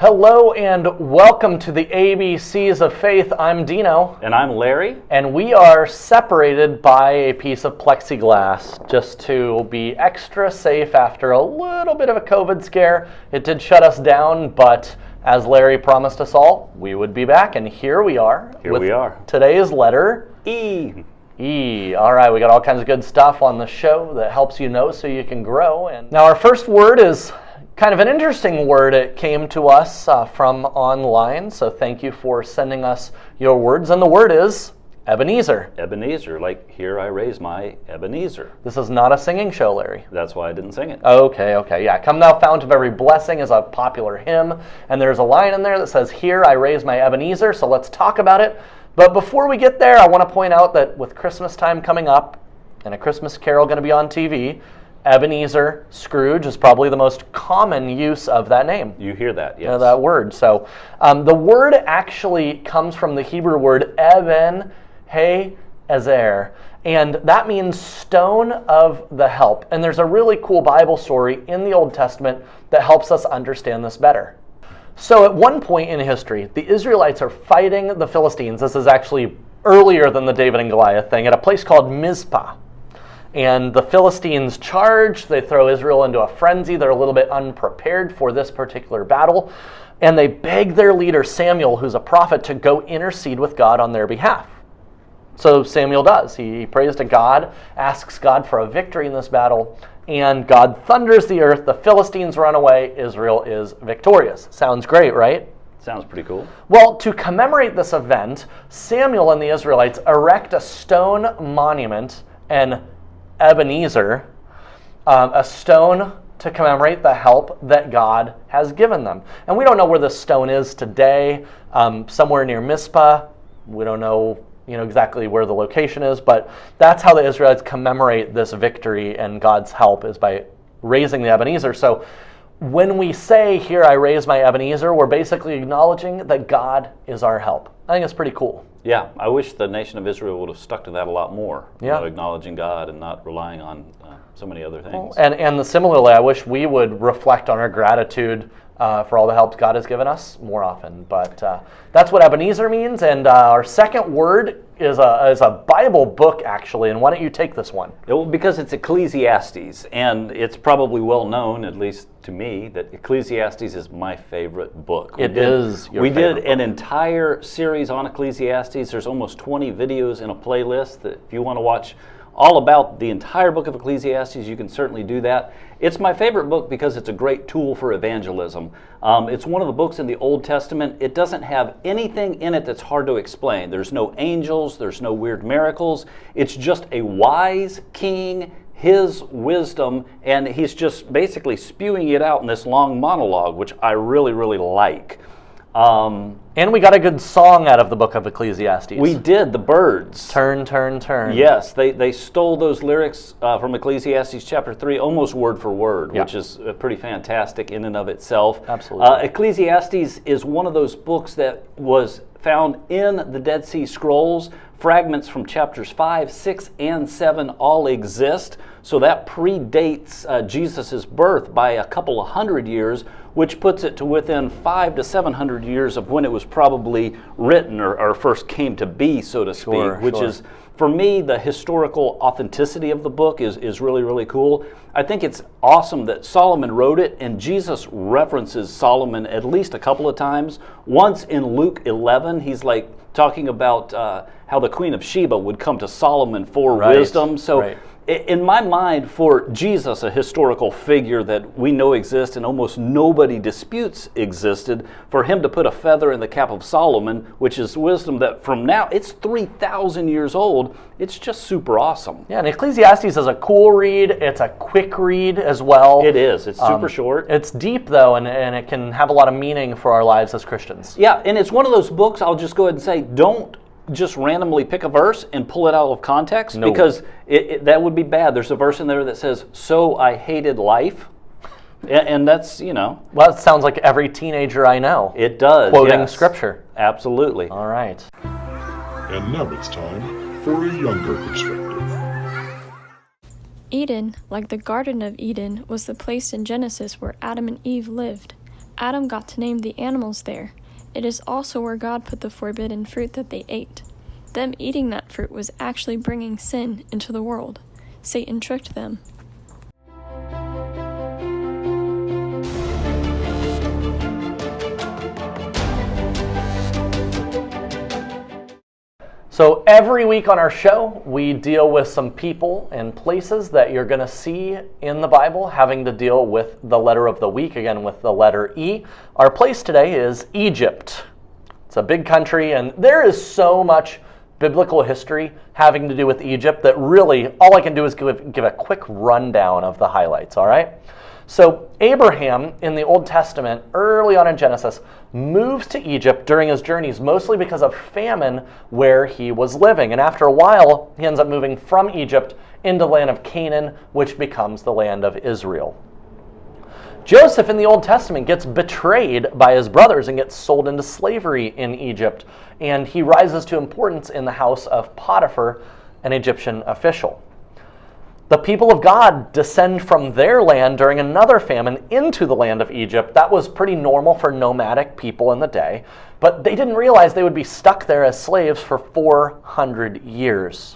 Hello and welcome to the ABCs of Faith. I'm Dino. And I'm Larry. And we are separated by a piece of plexiglass just to be extra safe after a little bit of a COVID scare. It did shut us down, but as Larry promised us all, we would be back, and here we are. Here we are. Today's letter, E. E. All right, we got all kinds of good stuff on the show that helps you know so you can grow. And now our first word is kind of an interesting word. It came to us from online, so thank you for sending us your words. And the word is Ebenezer. Ebenezer, like here I raise my Ebenezer. This is not a singing show, Larry. That's why I didn't sing it. Okay, yeah. Come thou fount of every blessing is a popular hymn, and there's a line in there that says, here I raise my Ebenezer, so let's talk about it. But before we get there, I want to point out that with Christmas time coming up, and A Christmas Carol going to be on TV, Ebenezer Scrooge is probably the most common use of that name. You hear that, yes. That word. So the word actually comes from the Hebrew word Eben He-Ezer, and that means stone of the help. And there's a really cool Bible story in the Old Testament that helps us understand this better. So at one point in history, the Israelites are fighting the Philistines. This is actually earlier than the David and Goliath thing, at a place called Mizpah. And the Philistines charge, they throw Israel into a frenzy, they're a little bit unprepared for this particular battle, and they beg their leader Samuel, who's a prophet, to go intercede with God on their behalf. So Samuel does. He prays to God, asks God for a victory in this battle, and God thunders the earth, the Philistines run away, Israel is victorious. Sounds great, right? Sounds pretty cool. Well, to commemorate this event, Samuel and the Israelites erect a stone monument, and Ebenezer, a stone to commemorate the help that God has given them. And we don't know where this stone is today, somewhere near Mizpah. We don't know, exactly where the location is, but that's how the Israelites commemorate this victory and God's help, is by raising the Ebenezer. So when we say, here I raise my Ebenezer, we're basically acknowledging that God is our help. I think it's pretty cool. Yeah, I wish the nation of Israel would have stuck to that a lot more. Yeah. Acknowledging God and not relying on so many other things. And similarly, I wish we would reflect on our gratitude for all the help God has given us more often. But that's what Ebenezer means. And our second word is a Bible book, actually. And why don't you take this one? Because it's Ecclesiastes, and it's probably well known, at least to me, that Ecclesiastes is my favorite book. We did an entire series on Ecclesiastes. There's almost 20 videos in a playlist that if you want to watch all about the entire book of Ecclesiastes, you can certainly do that. It's my favorite book because it's a great tool for evangelism. It's one of the books in the Old Testament. It doesn't have anything in it that's hard to explain. There's no angels, there's no weird miracles. It's just a wise king, his wisdom, and he's just basically spewing it out in this long monologue, which I really, really like. And we got a good song out of the book of Ecclesiastes. We did, the birds. Turn, turn, turn. Yes, they stole those lyrics from Ecclesiastes chapter 3 almost word for word, which is pretty fantastic in and of itself. Absolutely. Ecclesiastes is one of those books that was found in the Dead Sea Scrolls. Fragments from chapters 5, 6, and 7 all exist. So that predates Jesus' birth by a couple of hundred years, which puts it to within 500 to 700 years of when it was probably written or first came to be, so to speak, which is, for me, the historical authenticity of the book is really, really cool. I think it's awesome that Solomon wrote it, and Jesus references Solomon at least a couple of times. Once in Luke 11, he's like talking about how the Queen of Sheba would come to Solomon for wisdom. So in my mind, for Jesus, a historical figure that we know exists and almost nobody disputes existed, for him to put a feather in the cap of Solomon, which is wisdom that from now, it's 3,000 years old, it's just super awesome. Yeah, and Ecclesiastes is a cool read. It's a quick read as well. It is. It's super short. It's deep, though, and it can have a lot of meaning for our lives as Christians. Yeah, and it's one of those books, I'll just go ahead and say, don't just randomly pick a verse and pull it out of context, because that would be bad. There's a verse in there that says, "So I hated life," and that's, Well, it sounds like every teenager I know. It does. Quoting scripture. Absolutely. All right. And now it's time for a younger perspective. Eden, like the Garden of Eden, was the place in Genesis where Adam and Eve lived. Adam got to name the animals there. It is also where God put the forbidden fruit that they ate. Them eating that fruit was actually bringing sin into the world. Satan tricked them. So every week on our show, we deal with some people and places that you're going to see in the Bible having to deal with the letter of the week, again with the letter E. Our place today is Egypt. It's a big country, and there is so much biblical history having to do with Egypt that really all I can do is give a quick rundown of the highlights, all right? So Abraham in the Old Testament, early on in Genesis, moves to Egypt during his journeys, mostly because of famine where he was living. And after a while, he ends up moving from Egypt into the land of Canaan, which becomes the land of Israel. Joseph in the Old Testament gets betrayed by his brothers and gets sold into slavery in Egypt. And he rises to importance in the house of Potiphar, an Egyptian official. The people of God descend from their land during another famine into the land of Egypt. That was pretty normal for nomadic people in the day, but they didn't realize they would be stuck there as slaves for 400 years.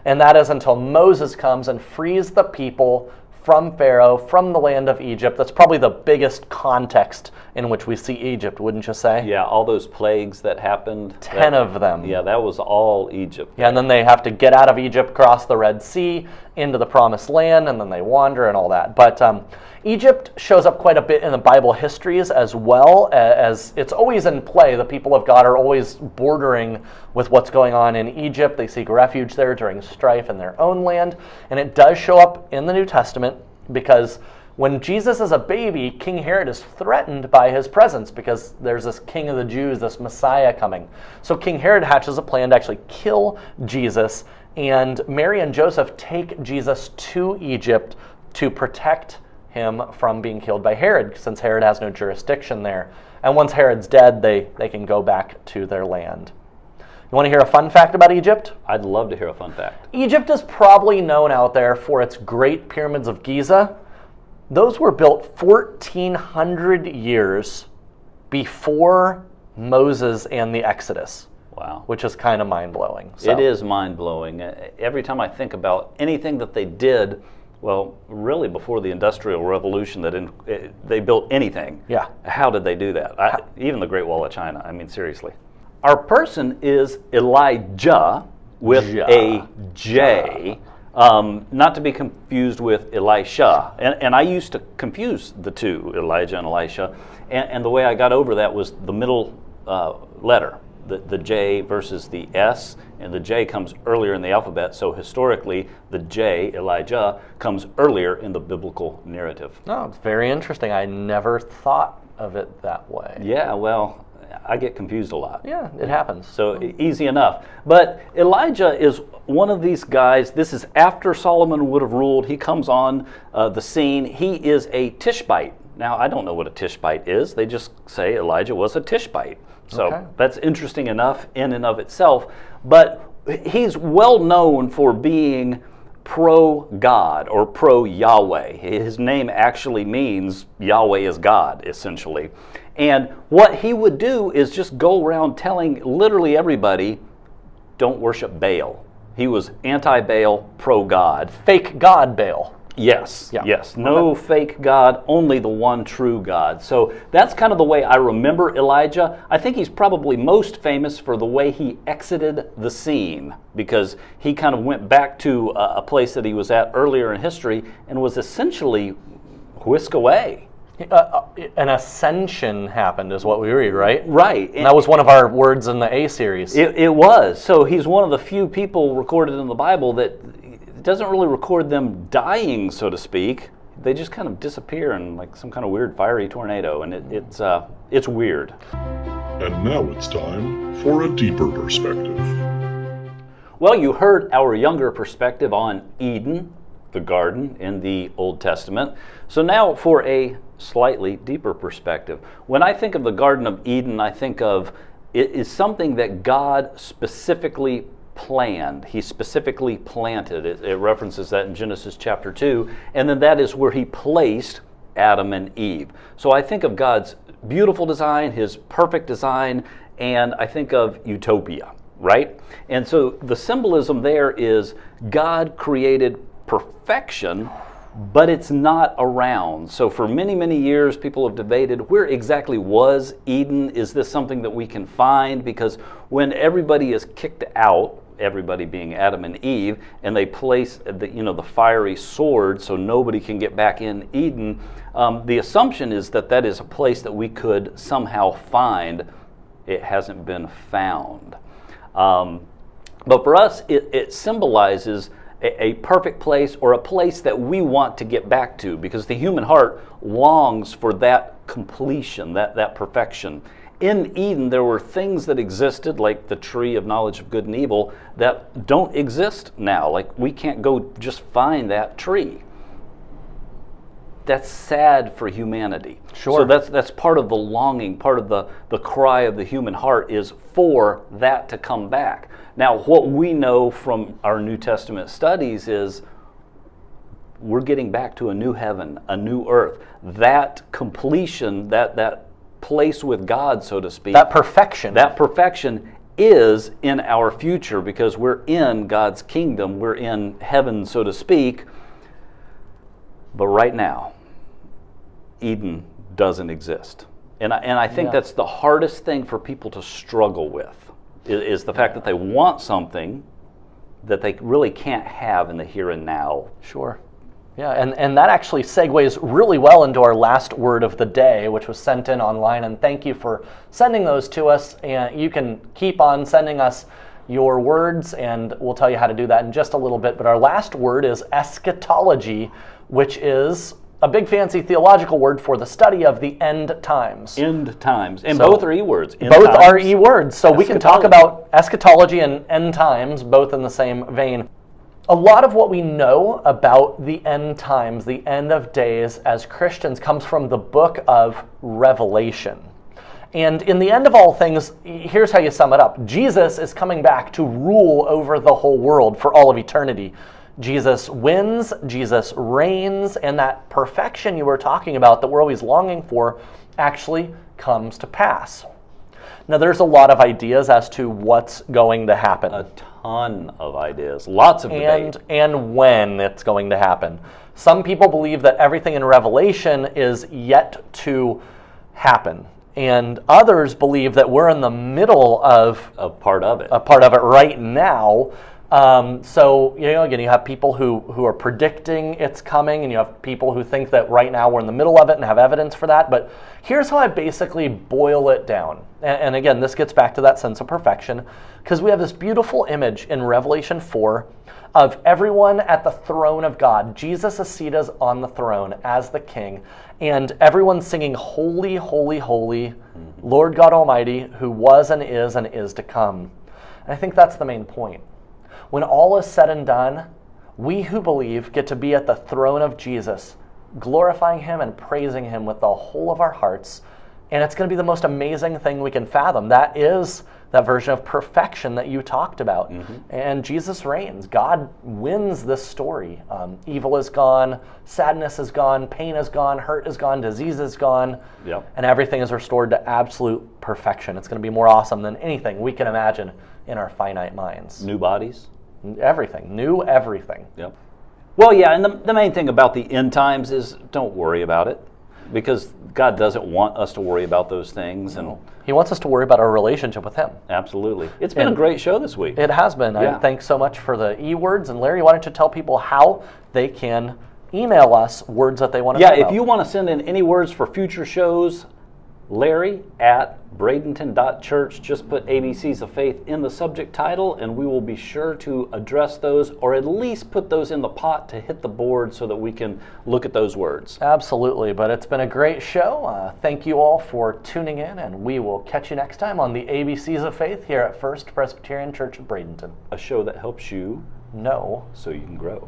And that is until Moses comes and frees the people from Pharaoh, from the land of Egypt. That's probably the biggest context in which we see Egypt, wouldn't you say? Yeah, all those plagues that happened. 10 of them. Yeah, that was all Egypt. Yeah, and then they have to get out of Egypt, cross the Red Sea, into the Promised Land, and then they wander and all that. But Egypt shows up quite a bit in the Bible histories as well, as it's always in play. The people of God are always bordering with what's going on in Egypt. They seek refuge there during strife in their own land. And it does show up in the New Testament because when Jesus is a baby, King Herod is threatened by his presence because there's this king of the Jews, this Messiah coming. So King Herod hatches a plan to actually kill Jesus, and Mary and Joseph take Jesus to Egypt to protect him from being killed by Herod, since Herod has no jurisdiction there. And once Herod's dead, they can go back to their land. You want to hear a fun fact about Egypt? I'd love to hear a fun fact. Egypt is probably known out there for its Great Pyramids of Giza. Those were built 1,400 years before Moses and the Exodus. Wow. Which is kind of mind-blowing. So. It is mind-blowing. Every time I think about anything that they did, well, really before the Industrial Revolution, they built anything. Yeah. How did they do that? Even the Great Wall of China. I mean, seriously. Our person is Elijah with a J, not to be confused with Elisha. And I used to confuse the two, Elijah and Elisha. And the way I got over that was the middle letter. The J versus the S, and the J comes earlier in the alphabet, so historically the J, Elijah, comes earlier in the biblical narrative. No, it's very interesting. I never thought of it that way. Yeah, well, I get confused a lot. Yeah, it happens. So easy enough. But Elijah is one of these guys. This is after Solomon would have ruled. He comes on the scene. He is a Tishbite. Now, I don't know what a Tishbite is. They just say Elijah was a Tishbite. So That's interesting enough in and of itself. But he's well known for being pro-God or pro-Yahweh. His name actually means Yahweh is God, essentially. And what he would do is just go around telling literally everybody, don't worship Baal. He was anti-Baal, pro-God. Fake God Baal. Yes, yes. No fake God, only the one true God. So that's kind of the way I remember Elijah. I think he's probably most famous for the way he exited the scene, because he kind of went back to a place that he was at earlier in history and was essentially whisked away. An ascension happened is what we read, right? Right. And that was one of our words in the A series. It was. So he's one of the few people recorded in the Bible that doesn't really record them dying, so to speak. They just kind of disappear in like some kind of weird fiery tornado, and it's weird. And now it's time for a deeper perspective. Well, you heard our younger perspective on Eden, the garden in the Old Testament. So now for a slightly deeper perspective. When I think of the Garden of Eden, I think of it is something that God specifically planned. He specifically planted. It references that in Genesis chapter 2. And then that is where he placed Adam and Eve. So I think of God's beautiful design, his perfect design, and I think of utopia, right? And so the symbolism there is God created perfection, but it's not around. So for many, many years, people have debated where exactly was Eden? Is this something that we can find? Because when everybody is kicked out, everybody being Adam and Eve, and they place the fiery sword so nobody can get back in Eden, the assumption is that that is a place that we could somehow find. It hasn't been found. But for us, it symbolizes a perfect place, or a place that we want to get back to, because the human heart longs for that completion, that perfection. In Eden, there were things that existed, like the tree of knowledge of good and evil, that don't exist now. Like, we can't go just find that tree. That's sad for humanity. Sure. So that's part of the longing, part of the cry of the human heart is for that to come back. Now, what we know from our New Testament studies is we're getting back to a new heaven, a new earth. That completion, that place with God, so to speak. That perfection is in our future, because we're in God's kingdom. We're in heaven, so to speak. But right now, Eden doesn't exist. And I think that's the hardest thing for people to struggle with, is the fact that they want something that they really can't have in the here and now. Sure. Yeah, and that actually segues really well into our last word of the day, which was sent in online, and thank you for sending those to us. And you can keep on sending us your words, and we'll tell you how to do that in just a little bit. But our last word is eschatology, which is a big fancy theological word for the study of the end times. End times. And both are E-words. Both are E-words. So we can talk about eschatology and end times, both in the same vein. A lot of what we know about the end times, the end of days as Christians, comes from the book of Revelation. And in the end of all things, here's how you sum it up. Jesus is coming back to rule over the whole world for all of eternity. Jesus wins, Jesus reigns, and that perfection you were talking about that we're always longing for actually comes to pass. Now, there's a lot of ideas as to what's going to happen. A ton of ideas, lots of debate. And when it's going to happen. Some people believe that everything in Revelation is yet to happen. And others believe that we're in the middle of a part of it. Right now. So, again, you have people who are predicting it's coming, and you have people who think that right now we're in the middle of it and have evidence for that. But here's how I basically boil it down. And again, this gets back to that sense of perfection, because we have this beautiful image in Revelation 4 of everyone at the throne of God. Jesus is seated on the throne as the king, and everyone's singing, "Holy, holy, holy, Lord God Almighty, who was and is to come." And I think that's the main point. When all is said and done, we who believe get to be at the throne of Jesus, glorifying him and praising him with the whole of our hearts. And it's going to be the most amazing thing we can fathom. That is that version of perfection that you talked about. Mm-hmm. And Jesus reigns. God wins this story. Evil is gone, sadness is gone, pain is gone, hurt is gone, disease is gone, and everything is restored to absolute perfection. It's going to be more awesome than anything we can imagine in our finite minds. New bodies? Everything. New everything. Yep. Well, yeah, and the main thing about the end times is don't worry about it, because God doesn't want us to worry about those things. And he wants us to worry about our relationship with him. Absolutely. It's been a great show this week. It has been. Yeah. Thanks so much for the e-words. And Larry, why don't you tell people how they can email us words that they want to know about? Yeah, if you want to send in any words for future shows, Larry at Bradenton.church. Just put ABCs of Faith in the subject title, and we will be sure to address those, or at least put those in the pot to hit the board so that we can look at those words. Absolutely, but it's been a great show. Thank you all for tuning in, and we will catch you next time on the ABCs of Faith here at First Presbyterian Church of Bradenton. A show that helps you know so you can grow.